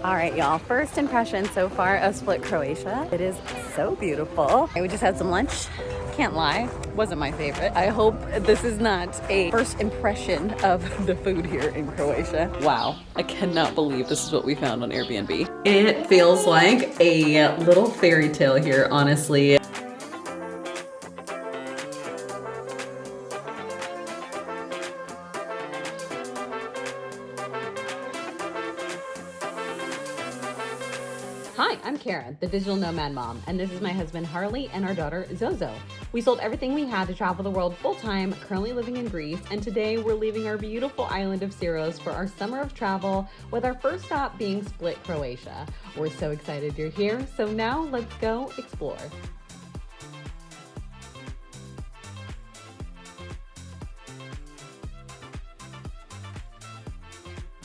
All right, y'all. First impression so far of Split, Croatia. It is so beautiful. We just had some lunch. Can't lie, wasn't my favorite. I hope this is not a first impression of the food here in Croatia. Wow, I cannot believe this is what we found on Airbnb. It feels like a little fairy tale here, honestly. Hi, I'm Karen, the digital nomad mom, and this is my husband Harley and our daughter Zozo. We sold everything we had to travel the world full-time, currently living in Greece, and today we're leaving our beautiful island of Syros for our summer of travel, with our first stop being Split, Croatia. We're so excited you're here, so now let's go explore.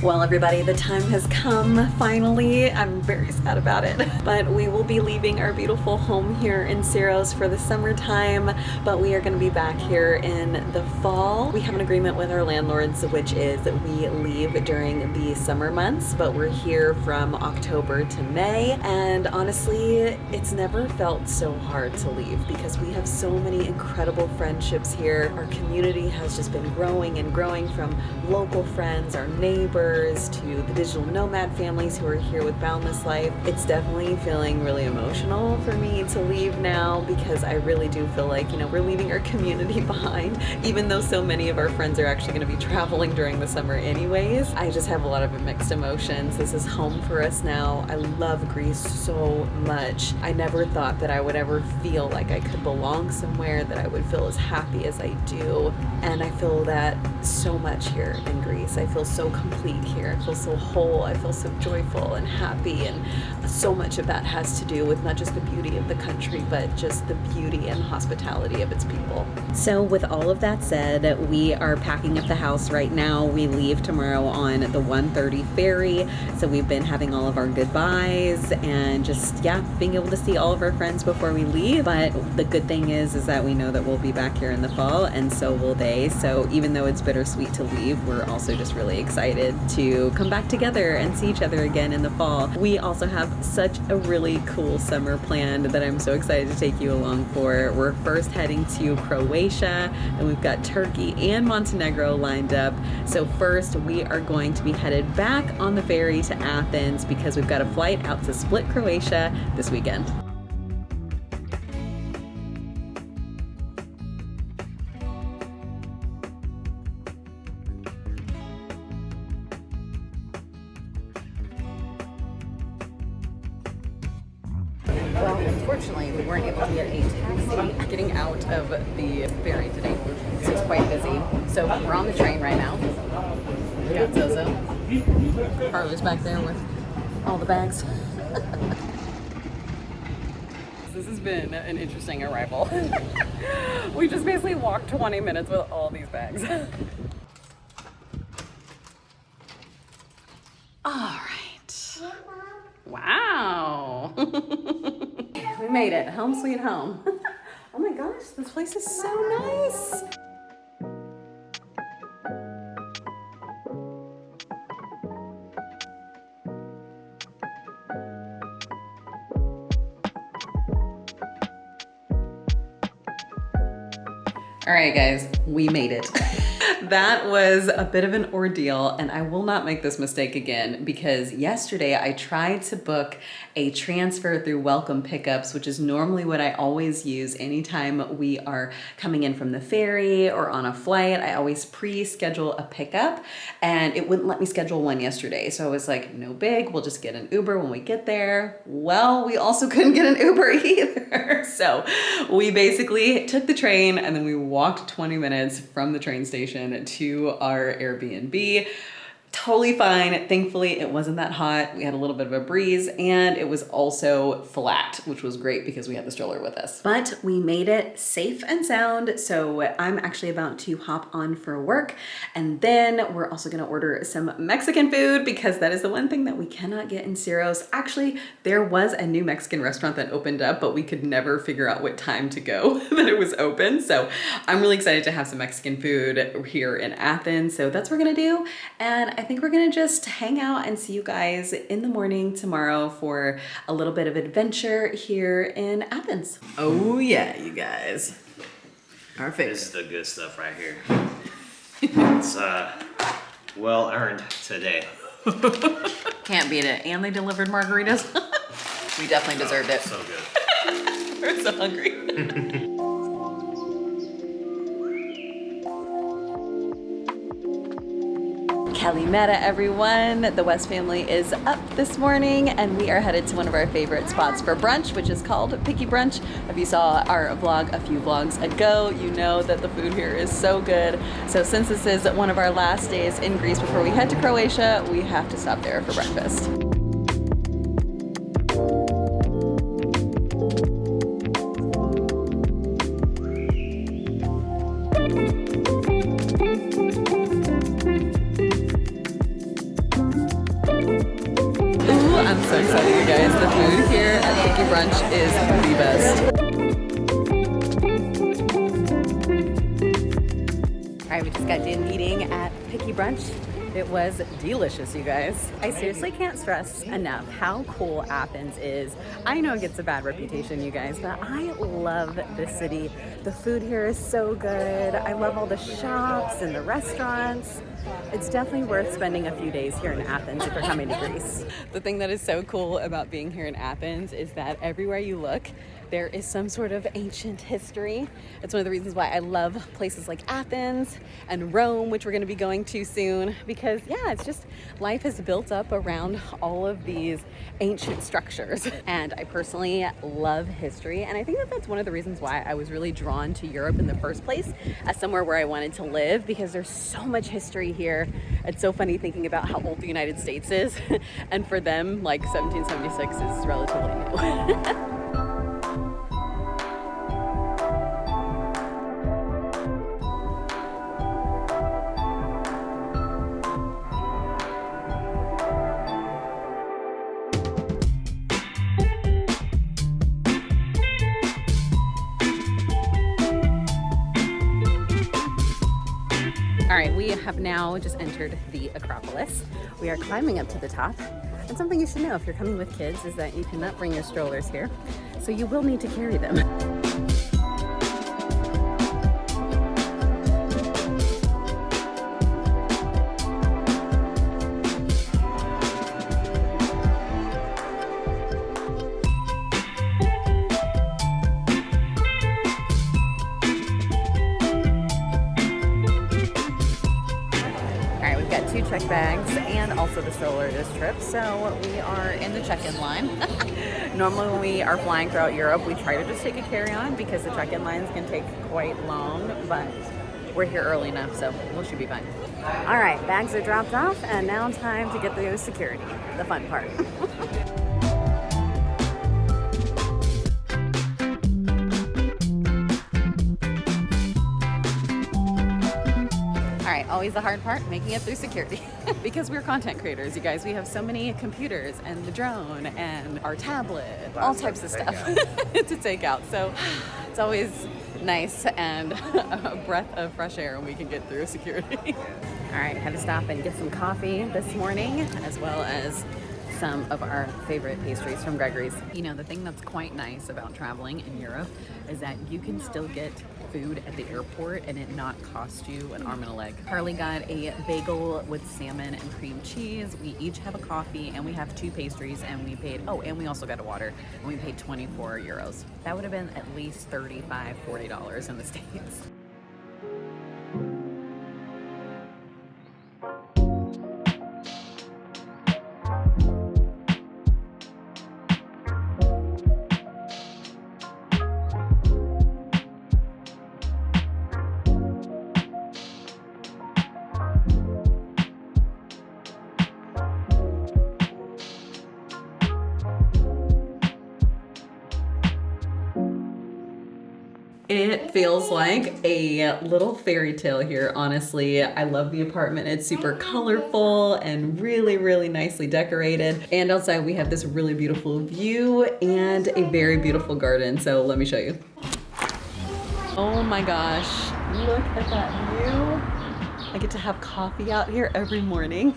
Well, everybody, the time has come, finally. I'm very sad about it, but we will be leaving our beautiful home here in Syros for the summertime, but we are going to be back here in the fall. We have an agreement with our landlords, which is that we leave during the summer months, but we're here from October to May, and honestly, it's never felt so hard to leave because we have so many incredible friendships here. Our community has just been growing and growing, from local friends, our neighbors, to the digital nomad families who are here with Boundless Life. It's definitely feeling really emotional for me to leave now because I really do feel like, we're leaving our community behind, even though so many of our friends are actually going to be traveling during the summer anyways. I just have a lot of mixed emotions. This is home for us now. I love Greece so much. I never thought that I would ever feel like I could belong somewhere, that I would feel as happy as I do, and I feel that so much here in Greece. I feel so complete here. I feel so whole. I feel so joyful and happy, and so much of that has to do with not just the beauty of the country, but just the beauty and hospitality of its people. So with all of that said, we are packing up the house right now. We leave tomorrow on the 1:30 ferry. So we've been having all of our goodbyes and just, being able to see all of our friends before we leave. But the good thing is that we know that we'll be back here in the fall, and so will they. So even though it's bittersweet to leave, we're also just really excited to come back together and see each other again in the fall. We also have such a really cool summer planned that I'm so excited to take you along for. We're first heading to Croatia, and we've got Turkey and Montenegro lined up. So first we are going to be headed back on the ferry to Athens because we've got a flight out to Split, Croatia this weekend. Well, unfortunately, we weren't able to get a taxi getting out of the ferry today, so it's quite busy. So we're on the train right now. We got Zozo. Carla's back there with all the bags. This has been an interesting arrival. We just basically walked 20 minutes with all these bags. All right. Wow. We made it. Home sweet home. Oh my gosh, this place is so nice. All right, guys, we made it. That was a bit of an ordeal, and I will not make this mistake again because yesterday I tried to book a transfer through Welcome Pickups, which is normally what I always use anytime we are coming in from the ferry or on a flight. I always pre-schedule a pickup, and it wouldn't let me schedule one yesterday. So I was like, no big, we'll just get an Uber when we get there. Well, we also couldn't get an Uber either. So we basically took the train and then we walked 20 minutes from the train station to our Airbnb. Totally fine. Thankfully, it wasn't that hot. We had a little bit of a breeze, and it was also flat, which was great because we had the stroller with us. But we made it safe and sound, so I'm actually about to hop on for work, and then we're also gonna order some Mexican food because that is the one thing that we cannot get in Syros. Actually, there was a new Mexican restaurant that opened up, but we could never figure out what time to go that it was open. So I'm really excited to have some Mexican food here in Athens. So that's what we're gonna do. And I think we're gonna just hang out and see you guys in the morning tomorrow for a little bit of adventure here in Athens. Oh yeah, you guys. Our favorite. This is the good stuff right here. It's well earned today. Can't beat it. And they delivered margaritas. We definitely deserved it. So good. We're so hungry. Kalimera, everyone. The West family is up this morning and we are headed to one of our favorite spots for brunch, which is called Picky Brunch. If you saw our vlog a few vlogs ago, you know that the food here is so good. So since this is one of our last days in Greece before we head to Croatia, we have to stop there for breakfast. I'm so excited, you guys. The food here at Picky Brunch is the best. All right, we just got done eating at Picky Brunch. It was delicious, you guys. I seriously can't stress enough how cool Athens is. I know it gets a bad reputation, you guys, but I love this city. The food here is so good. I love all the shops and the restaurants. It's definitely worth spending a few days here in Athens if you're coming to Greece. The thing that is so cool about being here in Athens is that everywhere you look, there is some sort of ancient history. It's one of the reasons why I love places like Athens and Rome, which we're gonna be going to soon, because yeah, it's just life is built up around all of these ancient structures. And I personally love history. And I think that that's one of the reasons why I was really drawn to Europe in the first place as somewhere where I wanted to live, because there's so much history here. It's so funny thinking about how old the United States is. And for them, like 1776 is relatively new. All right, we have now just entered the Acropolis. We are climbing up to the top. And something you should know if you're coming with kids is that you cannot bring your strollers here. So you will need to carry them. Check bags and also the stroller this trip, so we are in the check-in line. Normally when we are flying throughout Europe, we try to just take a carry-on because the check-in lines can take quite long, but we're here early enough, so we should be fine. All right, bags are dropped off and now time to get through security, the fun part. Always the hard part, making it through security. Because we're content creators, you guys. We have so many computers and the drone and our tablet, all types of stuff to take out. So it's always nice and a breath of fresh air when we can get through security. All right, had to stop and get some coffee this morning, as well as some of our favorite pastries from Gregory's. You know, the thing that's quite nice about traveling in Europe is that you can still get food at the airport and it not cost you an arm and a leg. Harley got a bagel with salmon and cream cheese. We each have a coffee and we have two pastries and we paid, oh, and we also got a water and we paid 24 euros. That would have been at least $35, $40 in the States. It feels like a little fairy tale here, honestly. I love the apartment. It's super colorful and really, really nicely decorated. And outside we have this really beautiful view and a very beautiful garden. So let me show you. Oh my gosh, look at that view. I get to have coffee out here every morning.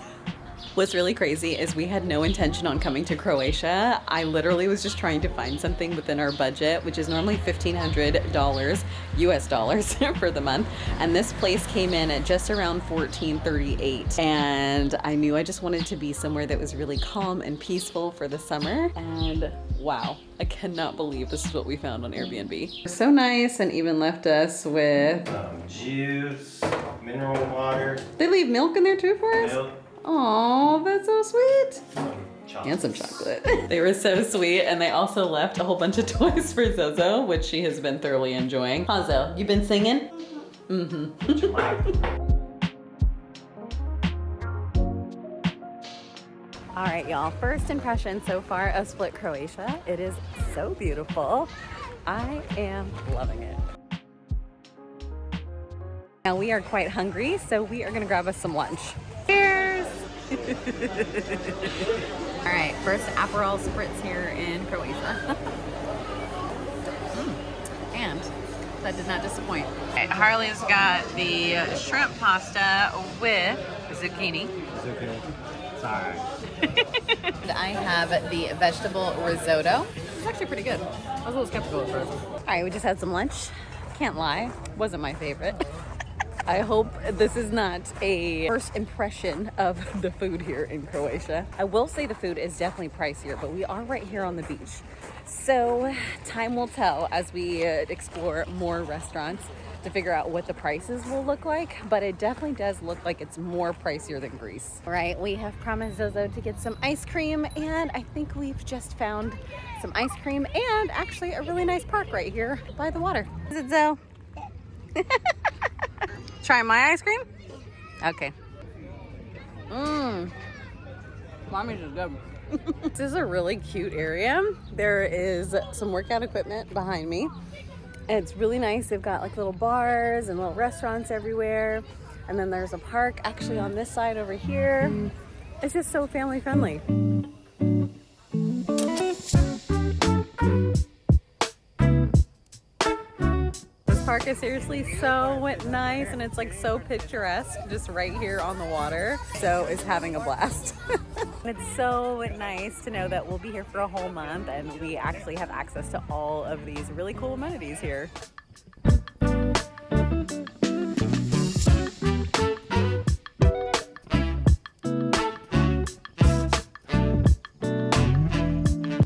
What's really crazy is we had no intention on coming to Croatia. I literally was just trying to find something within our budget, which is normally $1,500 US dollars for the month. And this place came in at just around $1,438. And I knew I just wanted to be somewhere that was really calm and peaceful for the summer. And wow, I cannot believe this is what we found on Airbnb. So nice, and even left us with juice, mineral water. They leave milk in there too for us? Milk. Oh, that's so sweet. Chocolates. And some chocolate. They were so sweet, and they also left a whole bunch of toys for Zozo, which she has been thoroughly enjoying. Hazo, you been singing? Mm-hmm. All right, y'all. First impression so far of Split, Croatia. It is so beautiful. I am loving it. Now we are quite hungry, so we are gonna grab us some lunch. Cheers! All right, first Aperol Spritz here in Croatia. And that did not disappoint. Okay, Harley's got the shrimp pasta with zucchini. Sorry. I have the vegetable risotto. It's actually pretty good. I was a little skeptical at first. All right, we just had some lunch. Can't lie, wasn't my favorite. I hope this is not a first impression of the food here in Croatia. I will say the food is definitely pricier, but we are right here on the beach. So time will tell as we explore more restaurants to figure out what the prices will look like, but it definitely does look like it's more pricier than Greece. All right, we have promised Zozo to get some ice cream, and I think we've just found some ice cream and actually a really nice park right here by the water. Is it, Zo? Try my ice cream? Okay. Mommy's is good. This is a really cute area. There is some workout equipment behind me. And it's really nice. They've got like little bars and little restaurants everywhere. And then there's a park actually on this side over here. It's just so family friendly. Park is seriously so nice, and it's like so picturesque just right here on the water. So is having a blast. It's so nice to know that we'll be here for a whole month and we actually have access to all of these really cool amenities here.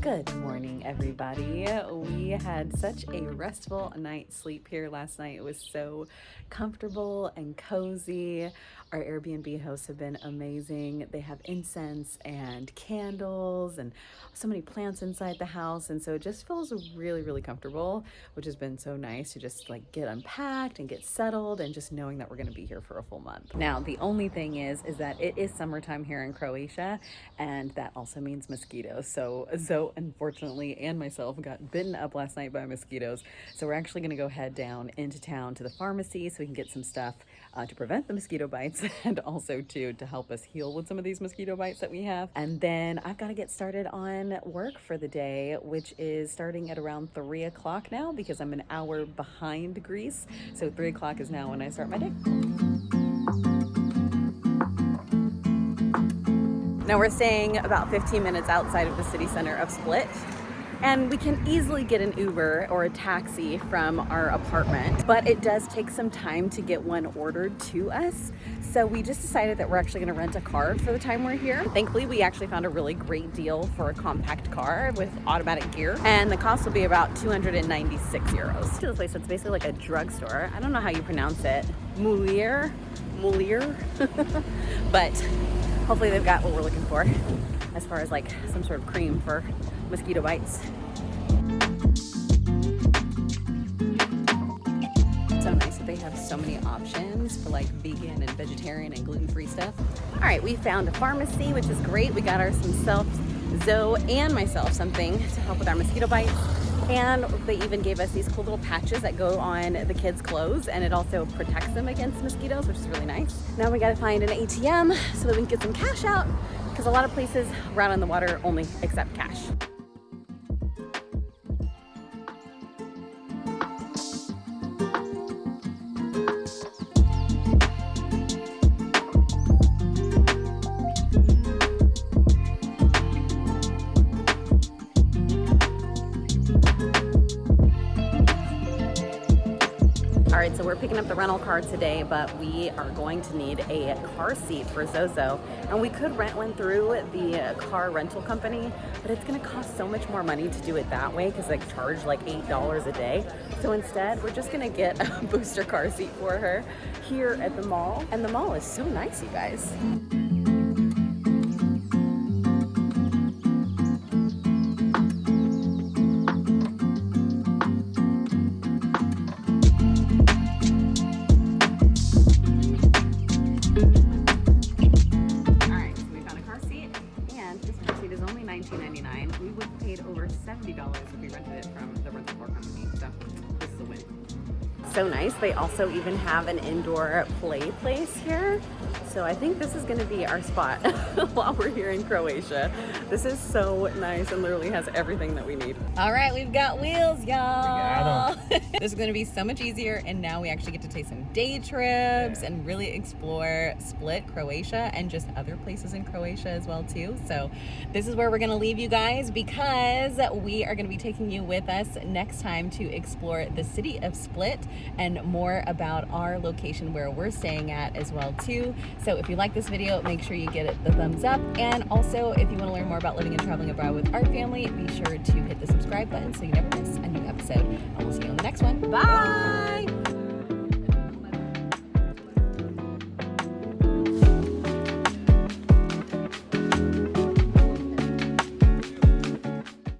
Good morning, everybody. We had such a restful night's sleep here last night. It was so comfortable and cozy. Our Airbnb hosts have been amazing. They have incense and candles and so many plants inside the house. And so it just feels really, really comfortable, which has been so nice to just like get unpacked and get settled and just knowing that we're going to be here for a full month. Now, the only thing is that it is summertime here in Croatia, and that also means mosquitoes. So unfortunately, and myself got bitten up last night by mosquitoes. So we're actually going to go head down into town to the pharmacy so we can get some stuff to prevent the mosquito bites and also to help us heal with some of these mosquito bites that we have. And then I've got to get started on work for the day, which is starting at around 3 o'clock now because I'm an hour behind Greece. So 3 o'clock is now when I start my day. Now we're staying about 15 minutes outside of the city center of Split, and we can easily get an Uber or a taxi from our apartment, but it does take some time to get one ordered to us. So we just decided that we're actually gonna rent a car for the time we're here. Thankfully, we actually found a really great deal for a compact car with automatic gear, and the cost will be about 296 euros. To the place that's basically like a drugstore. I don't know how you pronounce it. Mulier? But hopefully they've got what we're looking for as far as like some sort of cream for mosquito bites. So nice that they have so many options for like vegan and vegetarian and gluten-free stuff. All right, we found a pharmacy, which is great. We got ourselves, Zoe and myself, something to help with our mosquito bites. And they even gave us these cool little patches that go on the kids' clothes, and it also protects them against mosquitoes, which is really nice. Now we gotta find an ATM so that we can get some cash out, because a lot of places around on the water only accept cash. right, so we're picking up the rental car today, but we are going to need a car seat for Zozo. And we could rent one through the car rental company, but it's gonna cost so much more money to do it that way because they charge like $8 a day. So instead, we're just gonna get a booster car seat for her here at the mall. And the mall is so nice, you guys. $19.99. We would have paid over $70 if we rented it from the rental car company. So this is a win. So nice. They also even have an indoor play place here. So I think this is going to be our spot while we're here in Croatia. This is so nice and literally has everything that we need. All right, we've got wheels, y'all. This is going to be so much easier, and now we actually get to take some day trips and really explore Split, Croatia, and just other places in Croatia as well too. So this is where we're going to leave you guys, because we are going to be taking you with us next time to explore the city of Split and more about our location where we're staying at as well too. So if you like this video, make sure you give it the thumbs up. And also, if you want to learn more about living and traveling abroad with our family, be sure to hit the subscribe button so you never miss a new episode. And we'll see you on the next one. Bye!